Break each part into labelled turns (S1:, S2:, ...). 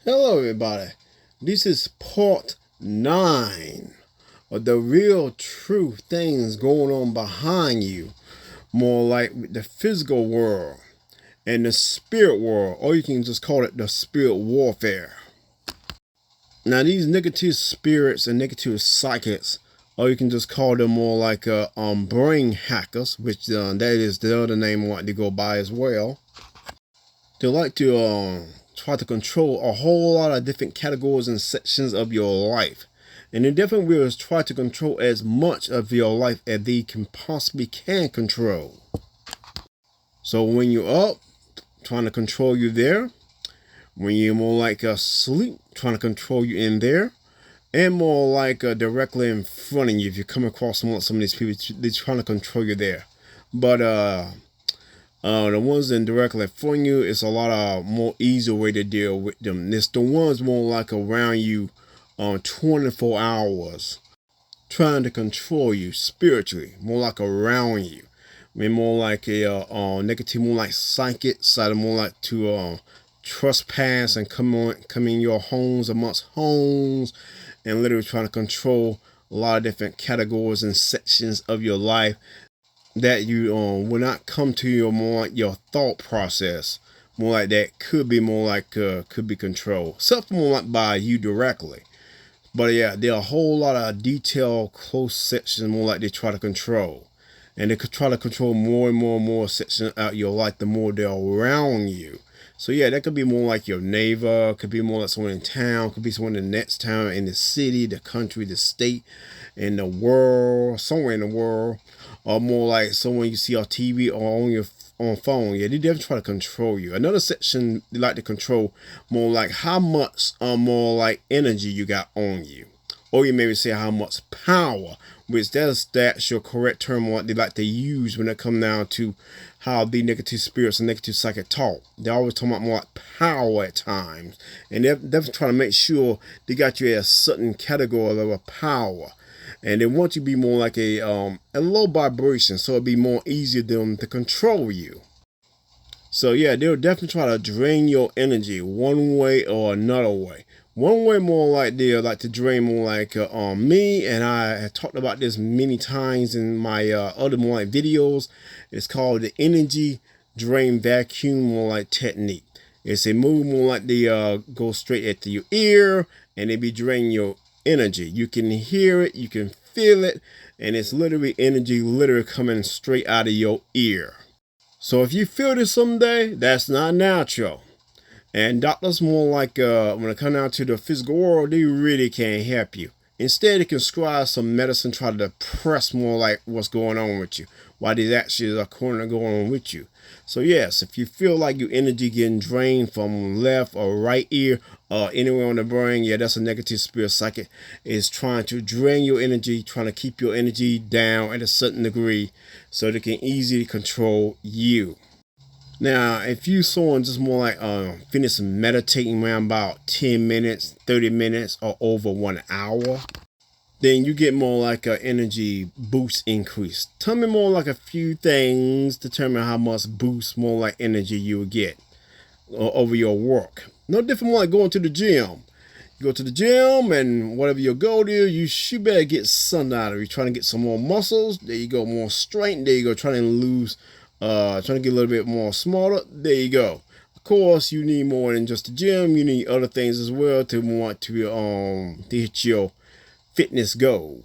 S1: Hello, everybody. This is part 9 of the real true things going on behind you, more like the physical world and the spirit world, or you can just call it the spirit warfare. Now, these negative spirits and negative psychics, or you can just call them more like brain hackers, which that is the other name what they go by as well. They like to try to control a whole lot of different categories and sections of your life. And the different will is try to control as much of your life as they can possibly can control. So when you're up, trying to control you there. When you're more like asleep, trying to control you in there. And more like directly in front of you. If you come across some of these people, they're trying to control you there. But the ones that directly from you, it's a lot of more easier way to deal with them. It's the ones more like around you 24 hours, trying to control you spiritually, more like around you. I mean, more like a negative, more like psychic side, more like to trespass and come in your homes amongst homes, and literally trying to control a lot of different categories and sections of your life that you will not come to your more like your thought process, more like that could be more like could be controlled, something more like by you directly. But yeah, there are a whole lot of detailed close sections more like they try to control, and they could try to control more and more and more sections out your life the more they're around you. So yeah, that could be more like your neighbor, could be more like someone in town, could be someone in the next town, in the city, the country, the state, in the world, somewhere in the world, or more like someone you see on TV or on your phone. Yeah, they definitely try to control you. Another section they like to control more like how much more like energy you got on you, or you maybe say how much power, which that's your correct term what they like to use when it come down to how the negative spirits and negative psychic talk. They're always talking about more like power at times, and they're trying to make sure they got you at a certain category of a power. And they want you to be more like a low vibration, so it'd be more easier them to control you. So yeah, they'll definitely try to drain your energy one way or another way. One way more like they'll like to drain more like on me, and I have talked about this many times in my other more like videos. It's called the energy drain vacuum more like technique. It's a move more like they go straight at your ear, and they be draining your energy. You can hear it, you can feel it, and it's literally energy literally coming straight out of your ear. So if you feel this someday, that's not natural. And doctors more like when it comes down to the physical world, they really can't help you. Instead, they can prescribe some medicine, try to depress more like what's going on with you, why these actions are currently going on with you. So yes, if you feel like your energy getting drained from left or right ear or anywhere on the brain, yeah, that's a negative spirit psychic. Is trying to drain your energy, trying to keep your energy down at a certain degree so they can easily control you. Now, if you someone just more like finish meditating around about 10 minutes, 30 minutes, or over 1 hour, then you get more like an energy boost increase. Tell me more like a few things to determine how much boost more like energy you will get over your work. No different like going to the gym. You go to the gym and whatever your goal is, you better get something out of it. You're trying to get some more muscles. There you go, more strength. There you go, trying to lose, trying to get a little bit more smarter. There you go. Of course, you need more than just the gym. You need other things as well to want to hit your fitness goal.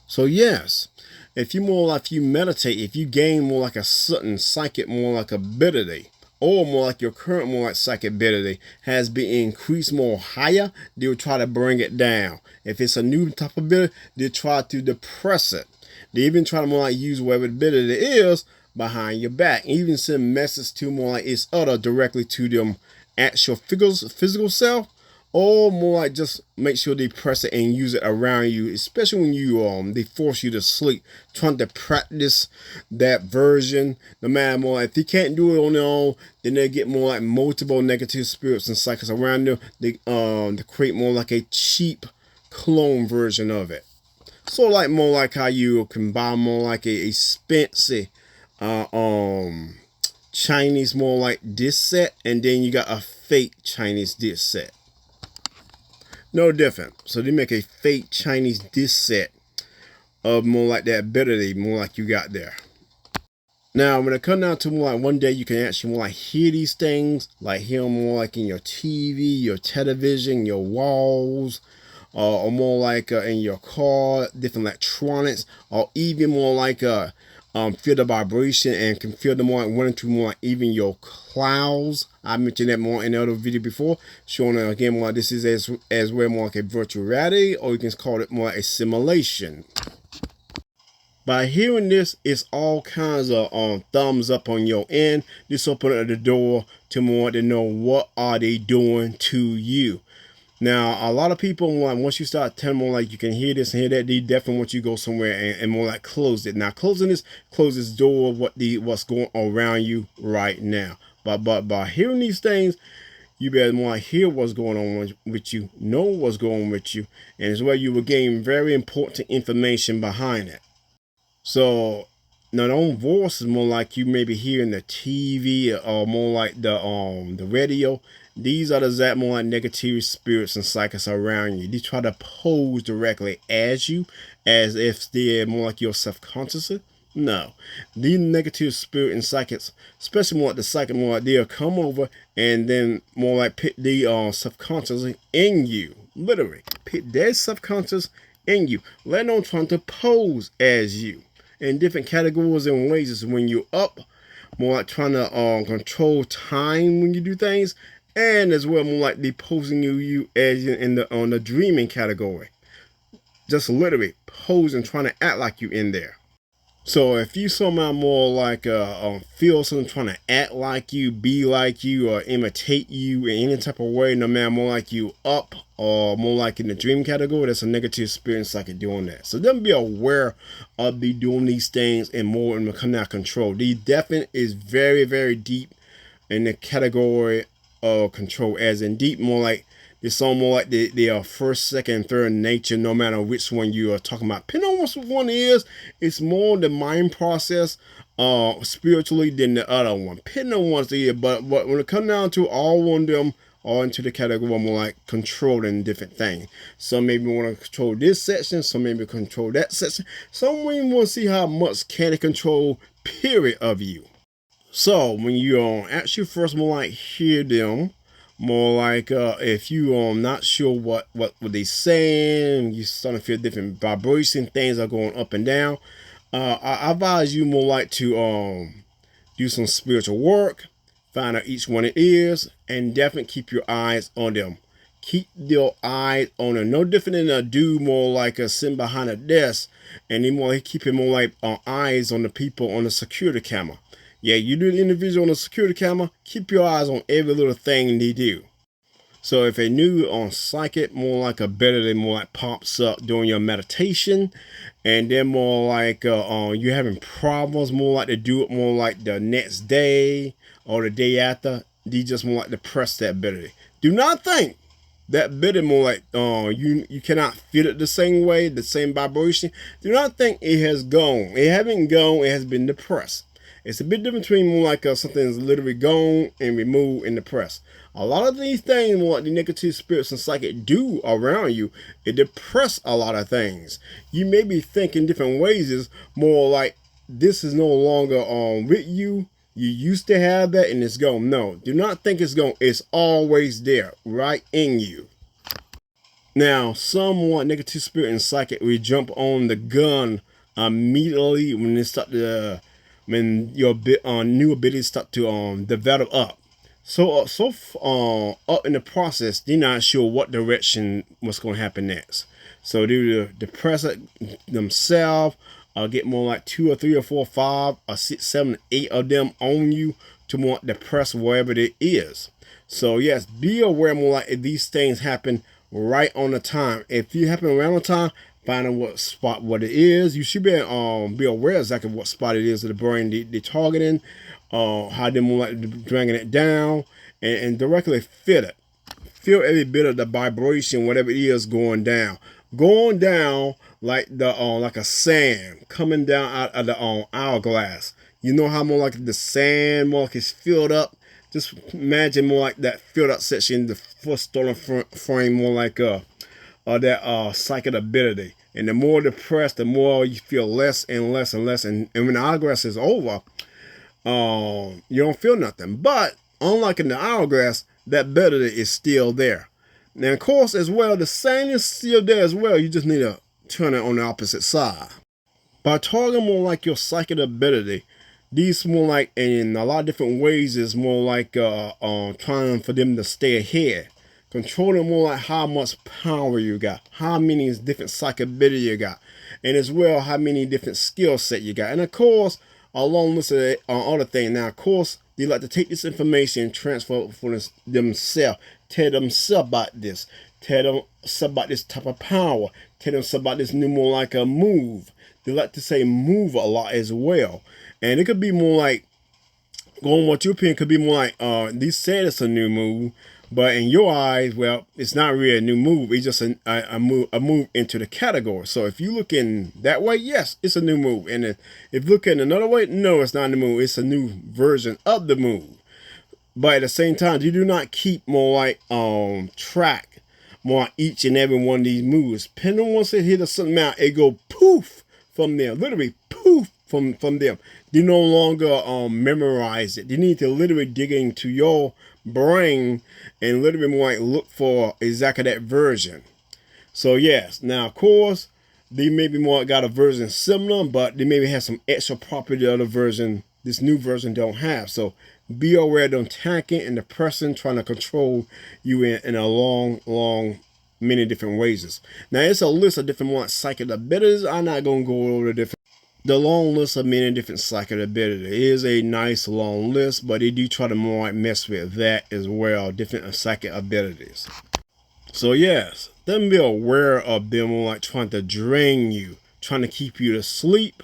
S1: So yes, if you more like you meditate, if you gain more like a certain psychic, more like ability, or more like your current more like psychic ability has been increased more higher, they'll try to bring it down. If it's a new type of ability, they'll try to depress it. They even try to more like use whatever ability it is behind your back. Even send messages to more like its other directly to them actual physical self, or more like just make sure they press it and use it around you, especially when you they force you to sleep, trying to practice that version. No matter more like, if they can't do it on their own, then they get more like multiple negative spirits and cycles around them. They create more like a cheap clone version of it. So like more like how you can buy more like a expensive uh um Chinese more like disc set, and then you got a fake Chinese disc set. No different. So they make a fake Chinese dish set of more like that ability, more like you got there. Now, when it comes down to more like one day, you can actually more like hear these things, like hear them more like in your TV, your television, your walls, or more like in your car, different electronics, or even more like feel the vibration and can feel the more like running through more like even your clouds. I mentioned that more in the other video before, showing again more like this is as well more like a virtual reality, or you can call it more like a simulation. By hearing this, it's all kinds of thumbs up on your end. This open up the door to more to know what are they doing to you. Now, a lot of people, once you start telling more like you can hear this and hear that, they definitely want you to go somewhere and more like close it. Now, close this door of what's going around you right now. But by hearing these things, you better more like hear what's going on with you, know what's going on with you, and as well you will gain very important information behind it. So now the own voice is more like you maybe hearing the TV or more like the radio. These are the more like negative spirits and psychics around you. They try to pose directly as you, as if they're more like your subconscious. No, these negative spirit and psychics, especially more like the psychic, more like they'll come over and then more like put the subconscious in you. Literally, put their subconscious in you. Let them trying to pose as you in different categories and ways. Is when you're up, more like trying to control time when you do things, and as well more like they posing you as in the on the dreaming category. Just literally posing, trying to act like you in there. So if you somehow more like feel something trying to act like you, be like you, or imitate you in any type of way, no matter more like you up or more like in the dream category, that's a negative experience like it doing that. So then be aware of be doing these things and more and come out of control. The definite is very, very deep in the category of control, as in deep more like it's almost like they are first, second, third nature, no matter which one you are talking about. Depending on which one is, it's more the mind process spiritually than the other one. Depending on one's the but when it comes down to all of them are into the category more like controlling different things. Some maybe want to control this section, some maybe control that section. Some we want to see how much can it control period of you. So when you actually first more like hear them, more like if you not sure what they saying, you starting to feel different vibration, things are going up and down. I advise you more like to do some spiritual work, find out each one it is, and definitely keep your eyes on them. Keep your eyes on them. No different than a dude more like a sitting behind a desk, and he keeping more like eyes on the people on the security camera. Yeah, you do the individual on the security camera, keep your eyes on every little thing they do. So if a new on psychic, more like ability, more like pops up during your meditation, and then more like you having problems, more like to do it more like the next day or the day after, they just more like to press that ability. Do not think that ability more like you cannot feel it the same way, the same vibration. Do not think it has gone. It haven't gone, it has been depressed. It's a bit different between more like something is literally gone and removed in the press. A lot of these things, more like the negative spirits and psychic do around you, it depress a lot of things. You may be thinking different ways is more like this is no longer with you. You used to have that and it's gone. No, do not think it's gone. It's always there, right in you. Now, somewhat negative spirit and psychic, we jump on the gun immediately when they start to when your new abilities start to develop up. So up in the process, they're not sure what direction what's going to happen next. So they depress it themselves, get more like 2 or 3 or 4 or 5 or 6, 7, 8 of them on you to more depress wherever it is. So yes, be aware more like if these things happen right on the time. If you happen around the time, find out what spot what it is. You should be aware exactly what spot it is of the brain they're targeting, how they more like dragging it down, and directly feel it. Feel every bit of the vibration, whatever it is going down. Going down like the like a sand coming down out of the hourglass. You know how more like the sand more like it's filled up. Just imagine more like that filled up section, the first stolen frame, more like psychic ability. And the more depressed, the more you feel less and less and less. And when the hourglass is over, you don't feel nothing. But unlike in the hourglass, that ability is still there. Now, of course, as well, the same is still there as well. You just need to turn it on the opposite side. By targeting more like your psychic ability, these more like in a lot of different ways is more like trying for them to stay ahead. Controlling more like how much power you got, how many different psychic ability you got, and as well how many different skill set you got. And of course, along with other things. Now, of course, they like to take this information and transfer it for themselves. Tell themselves about this. Tell themselves about this type of power. Tell themselves about this new more like a move. They like to say move a lot as well. And it could be more like, going what your opinion could be more like, they said it's a new move, but in your eyes, well, it's not really a new move. It's just a move into the category. So if you look in that way, yes, it's a new move. And if you look in another way, no, it's not a new move. It's a new version of the move. But at the same time, you do not keep more like track more on each and every one of these moves. Depending on once it hit a certain amount, it go poof from there. Literally poof from them. They no longer memorize it. They need to literally dig into your brain and literally more like look for exactly that version. So yes, now of course they maybe more got a version similar, but they maybe have some extra property of the version this new version don't have. So be aware of them attacking and the person trying to control you in a long many different ways. Now it's a list of different more psychic abilities. I'm not gonna go over the long list of many different psychic abilities. It is a nice long list, but they do try to more like mess with that as well, different psychic abilities. So yes, then be aware of them like trying to drain you, trying to keep you to sleep.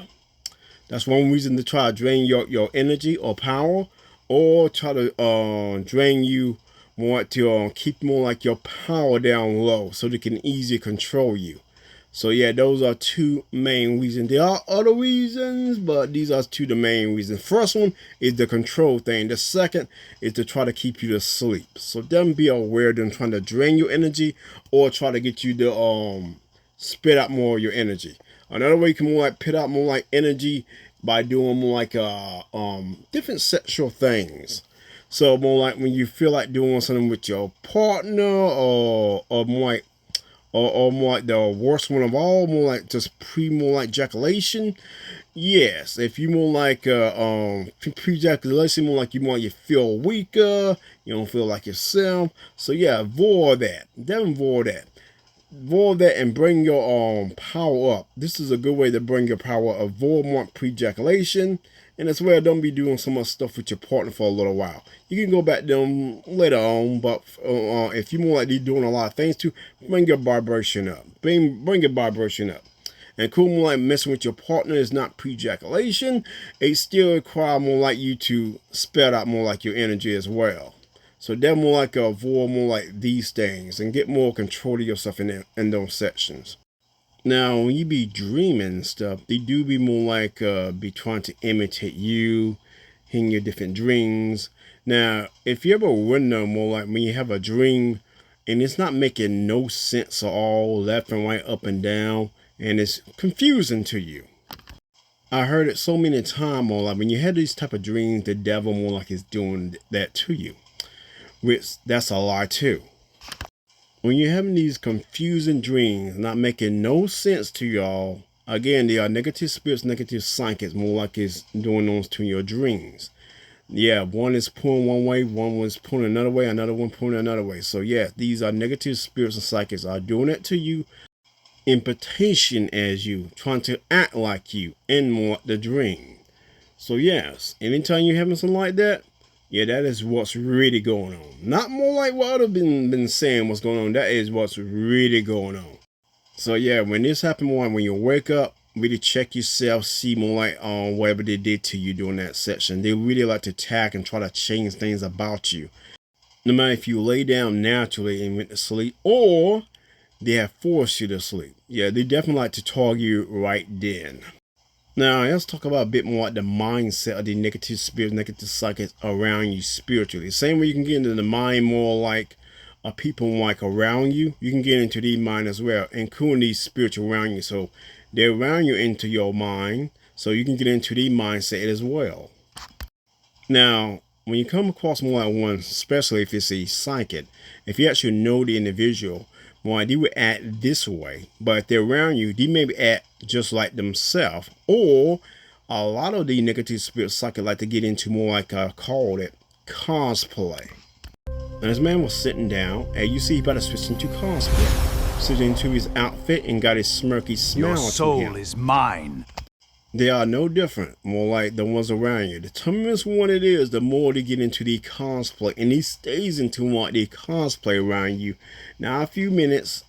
S1: That's one reason to try to drain your energy or power, or try to drain you more to keep more like your power down low so they can easily control you. So yeah, those are two main reasons. There are other reasons, but these are two of the main reasons. First one is the control thing. The second is to try to keep you to sleep. So then be aware of them trying to drain your energy or try to get you to spit out more of your energy. Another way you can more like put out more like energy by doing more like different sexual things. So more like when you feel like doing something with your partner or more like or more like the worst one of all, more like just more like ejaculation. Yes, if you more like pre-ejaculation, more like you feel weaker, you don't feel like yourself. So yeah, avoid that. Then avoid that. Avoid that and bring your power up. This is a good way to bring your power up. Avoid more pre-ejaculation. And as well, don't be doing so much stuff with your partner for a little while. You can go back to them later on, but if you more like you're doing a lot of things too, bring your vibration up. Bring your vibration up. And cool, more like messing with your partner is not pre-ejaculation. It still requires more like you to spell out more like your energy as well. So they're more like avoid more like these things and get more control of yourself in those sections. Now, when you be dreaming and stuff, they do be more like be trying to imitate you in your different dreams. Now, if you ever wonder more like when you have a dream and it's not making no sense at all, left and right, up and down, and it's confusing to you. I heard it so many times more like when you have these type of dreams, the devil more like is doing that to you. Which that's a lie too. When you're having these confusing dreams, not making no sense to y'all, again, they are negative spirits, negative psychics, more like it's doing those to your dreams. Yeah, one is pulling one way, one was pulling another way, another one pulling another way. So yeah, these are negative spirits and psychics are doing it to you, imitation as you, trying to act like you in more the dream. So yes, anytime you're having something like that, yeah, that is what's really going on. Not more like what I've been saying what's going on. That is what's really going on. So yeah, when this happens, when you wake up, really check yourself, see more like whatever they did to you during that session. They really like to attack and try to change things about you. No matter if you lay down naturally and went to sleep, or they have forced you to sleep. Yeah, they definitely like to target you right then. Now, let's talk about a bit more like the mindset of the negative spirits, negative psychics around you spiritually. Same way you can get into the mind more like people like around you, you can get into the mind as well, including these spiritual around you. So they're around you into your mind, so you can get into the mindset as well. Now, when you come across more like one, especially if it's a psychic, if you actually know the individual, more like they would act this way, but if they're around you, they maybe act just like themselves. Or a lot of the negative spirit psychic like to get into more like call it cosplay. And this man was sitting down, and you see he about to switch into cosplay, sitting into his outfit and got his smirky smile.
S2: Your soul is mine.
S1: They are no different, more like the ones around you. The determines what it is, the more they get into the cosplay, and he stays into what the cosplay around you. Not a few minutes,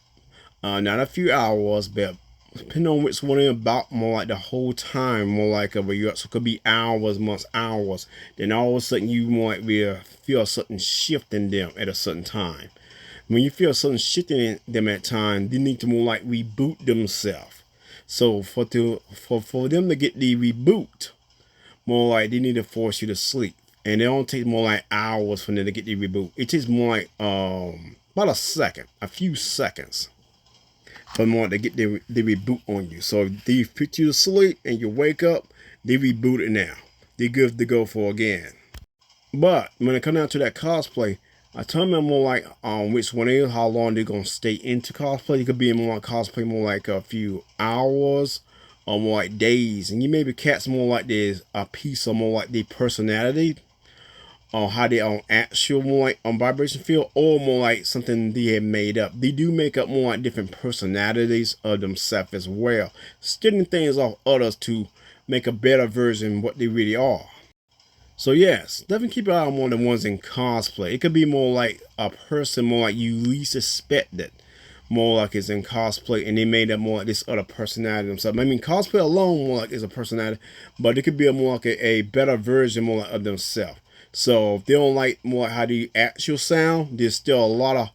S1: not a few hours, but depending on which one about, more like the whole time, more like so it could be hours, months, hours. Then all of a sudden you might feel a certain shift in them at a certain time. When you feel a certain shift in them at time, they need to more like reboot themselves. So for them to get the reboot, more like they need to force you to sleep, and it don't take more like hours for them to get the reboot. It takes more like about a few seconds for more to get the reboot on you. So if they put you to sleep and you wake up, they reboot it now. They're good to go for again. But when it comes down to that cosplay, I tell them more like which one is, how long they're gonna stay into cosplay. It could be more like cosplay more like a few hours or more like days. And you maybe catch more like there's a piece of more like their personality or how they actual more like vibration feel, or more like something they have made up. They do make up more like different personalities of themselves as well, stealing things off others to make a better version of what they really are. So yes, definitely keep an eye on one of the ones in cosplay. It could be more like a person more like you least expected, more like it's in cosplay, and they made up more like this other personality themselves. I mean, cosplay alone more like is a personality, but it could be more like a better version more like of themselves. So if they don't like more like how the actual sound, there's still a lot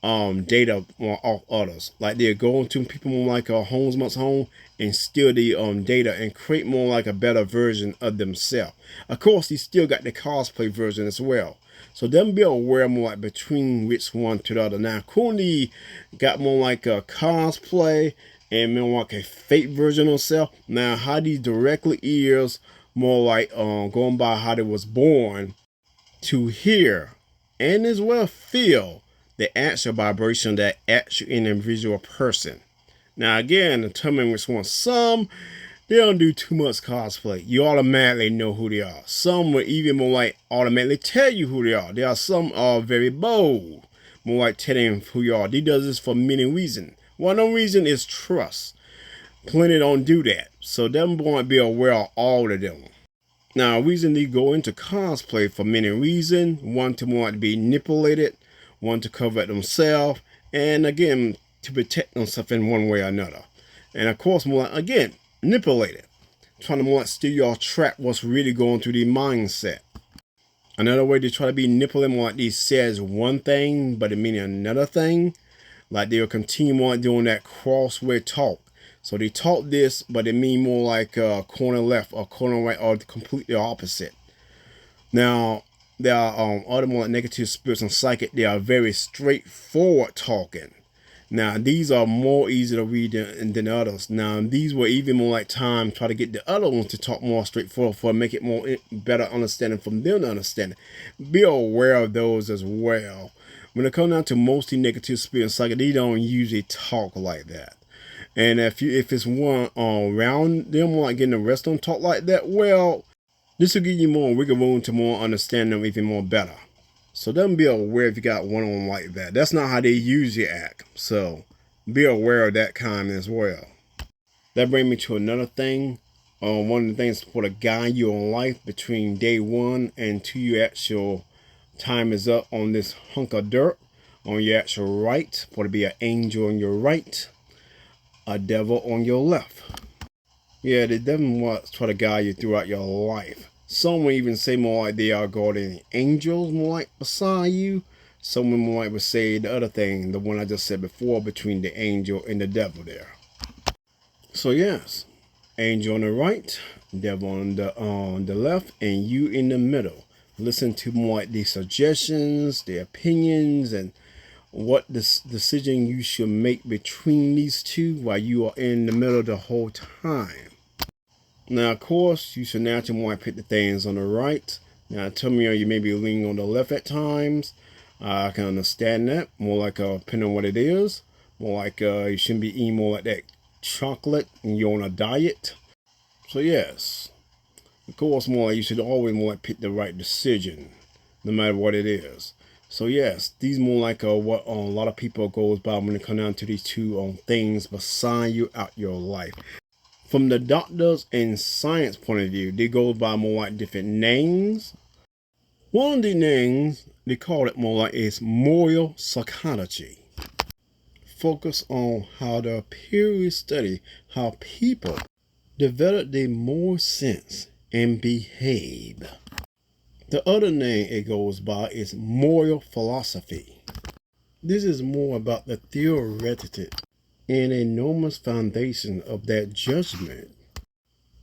S1: of data off others. Like they're going to people more like homes must home and steal the data and create more like a better version of themselves. Of course, they still got the cosplay version as well. So them be aware more like between which one to the other. Now, Cooney got more like a cosplay and more like a fake version of self. Now, how these directly ears more like going by how they was born to hear and as well feel the actual vibration that actual individual person. Now again, determine which one. Some, they don't do too much cosplay. You automatically know who they are. Some will even more like automatically tell you who they are. There are some are very bold, more like telling who you are. They does this for many reasons. One of the reason is trust. Plenty don't do that. So them want to be aware of all of them. Now, reason they go into cosplay for many reasons. One to want to be manipulated, one to cover themselves, and again to protect themselves in one way or another. And of course, more like, again, manipulated, trying to more like steal your trap what's really going through the mindset. Another way they try to be manipulated, more like they says one thing but it means another thing. Like they'll continue on doing that crossway talk. So they talk this, but it mean more like corner left or corner right or completely opposite. Now, there are other more like negative spirits and psychic. They are very straightforward talking. Now, these are more easy to read than others. Now, these were even more like time try to get the other ones to talk more straightforward for make it more better understanding from them to understand. Be aware of those as well. When it comes down to mostly negative spirits and psychic, they don't usually talk like that. And if it's one around them like getting the rest of them talk like that, well, this will give you more wiggle room to more understand them even more better. So don't be aware if you got one on like that. That's not how they usually act. So be aware of that kind as well. That brings me to another thing. One of the things for to guide you on life between day one and to your actual time is up on this hunk of dirt on your actual right. For to be an angel on your right, a devil on your left. Yeah, the devil wants to try to guide you throughout your life. Some will even say more like they are guardian angels, more like beside you. Some more like would say the other thing, the one I just said before, between the angel and the devil there. So yes, angel on the right, devil on the left, and you in the middle. Listen to more like the suggestions, the opinions, and what this decision you should make between these two while you are in the middle the whole time. Now, of course, you should naturally want to pick the things on the right. Now, tell me, you may be leaning on the left at times. I can understand that. More like, depending on what it is. More like, you shouldn't be eating more like that chocolate and you're on a diet. So, yes. Of course, more like you should always more like pick the right decision, no matter what it is. So, yes, these more like what a lot of people goes by when it comes down to these two things beside you out your life. From the doctors and science point of view, they go by more like different names. One of the names, they call it more like is moral psychology. Focus on how the period study how people develop their moral sense and behave. The other name it goes by is moral philosophy. This is more about the theoretic and enormous foundation of that judgment.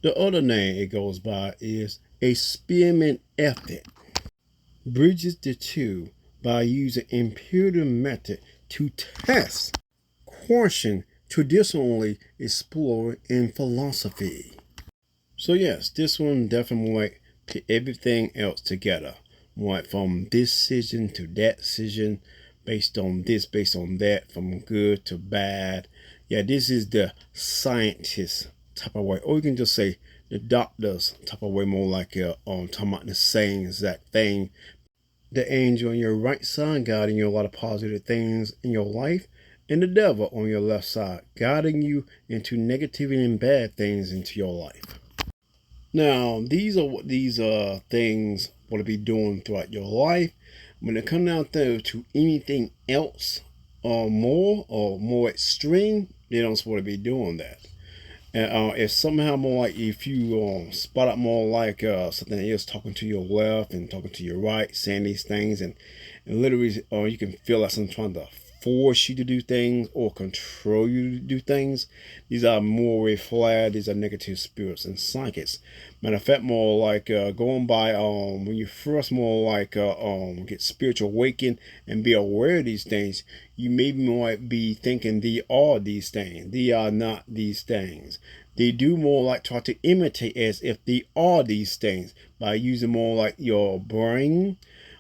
S1: The other name it goes by is a spearmint ethic. Bridges the two by using empirical method to test, question traditionally explored in philosophy. So yes, this one definitely like put everything else together. Like from this decision to that decision, based on this, based on that, from good to bad. Yeah, this is the scientist type of way. Or you can just say the doctors type of way, more like talking about the same exact thing. The angel on your right side guiding you a lot of positive things in your life, and the devil on your left side guiding you into negativity and bad things into your life. Now, these are what these things want to be doing throughout your life. When it comes down to anything else or more extreme, they don't supposed to be doing that. And if somehow more like if you spot out more like something else talking to your left and talking to your right, saying these things, and literally you can feel like someone trying to force you to do things or control you to do things. These are more red flag. These are negative spirits and psychics. Matter of fact, more like going by when you first more like get spiritual awakened and be aware of these things, you maybe might be thinking they are these things. They are not these things. They do more like try to imitate as if they are these things by using more like your brain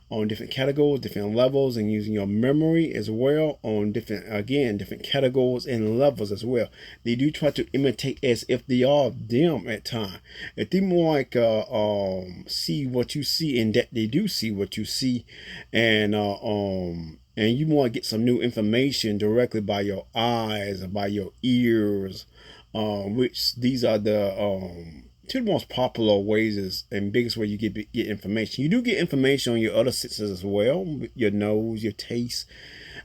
S1: on different categories, different levels, and using your memory as well on different categories and levels as well. They do try to imitate as if they are them at times. If they more like see what you see, and that they do see what you see, and you want to get some new information directly by your eyes or by your ears, which these are the two of the most popular ways is and biggest way you get information. You do get information on your other senses as well, your nose, your taste,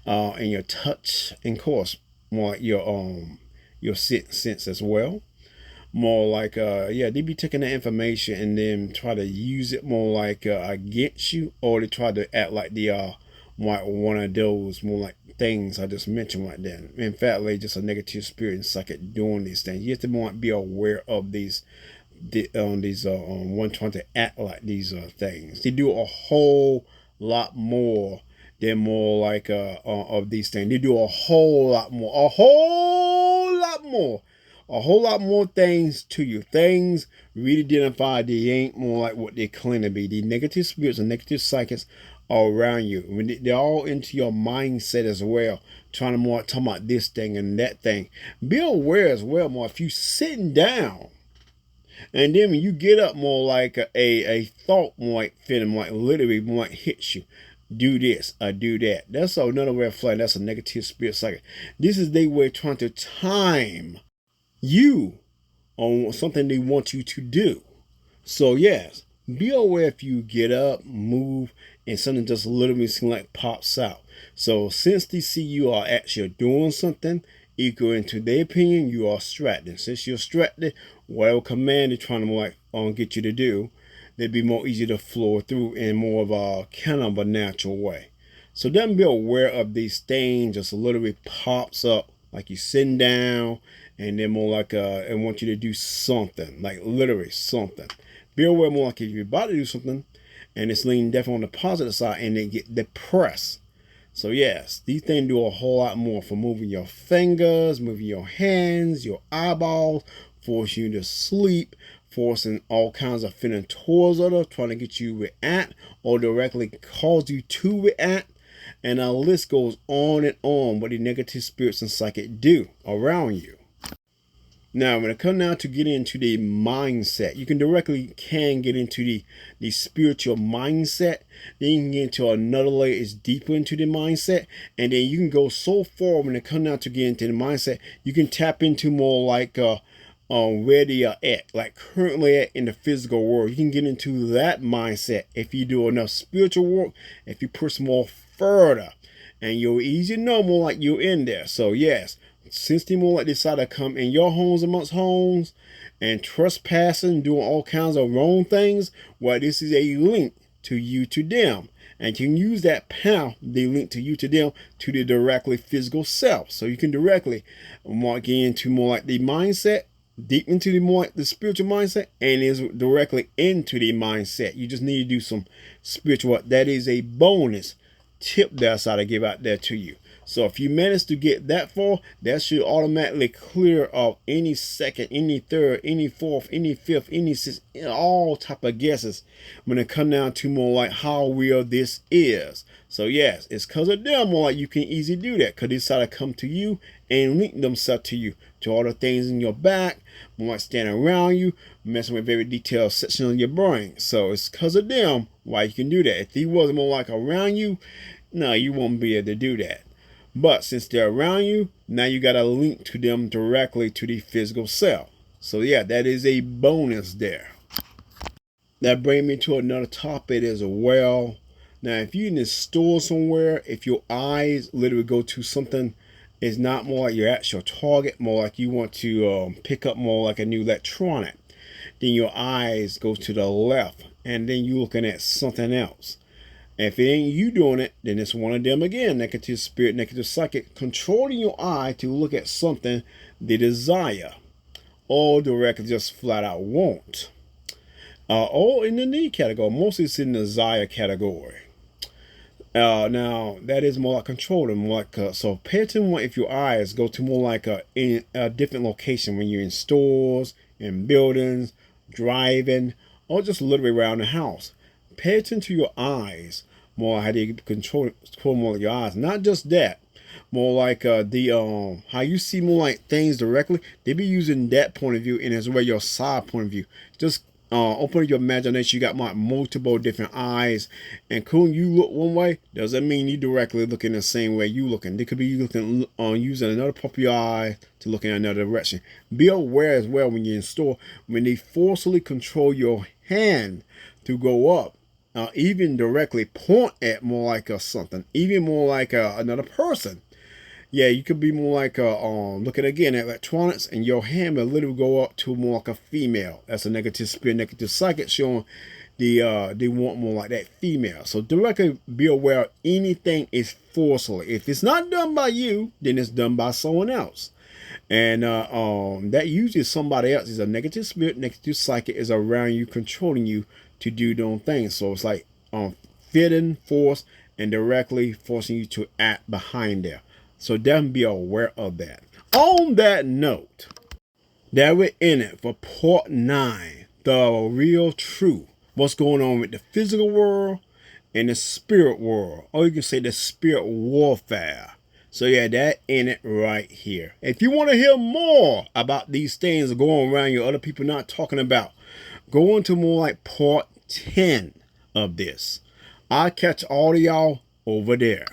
S1: and your touch, and of course more like your sense as well. More like they be taking that information and then try to use it more like against you, or they try to act like they are like one of those more like things I just mentioned right then. In fact, like just a negative spirit and psychic doing these things. You have to be aware of these one trying to act like these things. They do a whole lot more than more like of these things. They do a whole lot more, a whole lot more things to you. Things really identify they ain't more like what they claim to be. The negative spirits and negative psychics are around you. When they're all into your mindset as well, trying to more talk about this thing and that thing. Be aware as well more if you sitting down. And then when you get up, more like a thought might fit and might literally might hit you. Do this or do that. That's another red flag. That's a negative spirit cycle. This is their way trying to time you on something they want you to do. So yes, be aware if you get up, move, and something just literally seems like pops out. So since they see you are actually doing something, according to their opinion, you are distracted. Since you're distracted, whatever command they're trying to like get you to do, they'd be more easy to flow through in more of a kind of a natural way. So then be aware of these things just literally pops up like you're sitting down, and then more like I want you to do something, like literally something. Be aware more like if you're about to do something and it's leaning definitely on the positive side and they get depressed. So yes, these things do a whole lot more for moving your fingers, moving your hands, your eyeballs, force you to sleep, forcing all kinds of feeling towards others, trying to get you to react or directly cause you to react. And a list goes on and on what the negative spirits and psychic do around you. Now, when it comes down to getting into the mindset, you can get into the spiritual mindset. Then you can get into another layer, is deeper into the mindset. And then you can go so far when it comes down to getting into the mindset, you can tap into more like where they are at, like currently at in the physical world. You can get into that mindset if you do enough spiritual work, if you push more further. And you'll easy know more like you're in there. So yes, since the more like decide to come in your homes amongst homes and trespassing, doing all kinds of wrong things, well, this is a link to you to them. And you can use that path, they link to you to them, to the directly physical self. So you can directly get into more like the mindset, deep into the spiritual mindset, and is directly into the mindset. You just need to do some spiritual work. That is a bonus tip that's how to give out there to you. So if you manage to get that far, that should automatically clear up any second, any third, any fourth, any fifth, any sixth, all type of guesses when it come down to more like how real this is. So yes, it's because of them more like you can easily do that, because they decide to come to you and link themselves to you, to all the things in your back, more like standing around you, messing with very detailed section of your brain. So it's because of them why you can do that. If he wasn't more like around you, no, you won't be able to do that. But since they're around you, now you got to link to them directly to the physical self. So yeah, that is a bonus there. That brings me to another topic as well. Now, if you're in a store somewhere, if your eyes literally go to something, it's not more like your actual target, more like you want to pick up more like a new electronic, then your eyes go to the left, and then you're looking at something else. If it ain't you doing it, then it's one of them again, negative spirit, negative psychic, controlling your eye to look at something they desire or directly just flat out want. Or in the need category, mostly it's in the desire category. Now that is more like controlling, more like so pay attention if your eyes go to more like in a different location when you're in stores, in buildings, driving, or just literally around the house. Pay attention to your eyes. More how they control more of your eyes. Not just that, more like how you see more like things directly. They be using that point of view, and as well your side point of view. Just open your imagination. You got multiple different eyes, and when you look one way doesn't mean you directly looking the same way you looking. They could be looking using another part of your eye to look in another direction. Be aware as well when you're in store, when they forcibly control your hand to go up. Even directly point at more like something, even more like another person. Yeah, you could be more like looking again at electronics, and your hand will literally go up to more like a female. That's a negative spirit, negative psychic, showing they want more like that female. So directly be aware of anything is forcefully. If it's not done by you, then it's done by someone else. And that usually somebody else is a negative spirit, negative psychic is around you, controlling you to do those things. So it's like fitting, force, and directly forcing you to act behind there. So definitely be aware of that. On that note, that we're in it for part 9, the real truth. What's going on with the physical world and the spirit world. Or you can say the spirit warfare. So yeah, that in it right here. If you want to hear more about these things going around you, other people not talking about, go into more like part 10 of this. I'll catch all of y'all over there.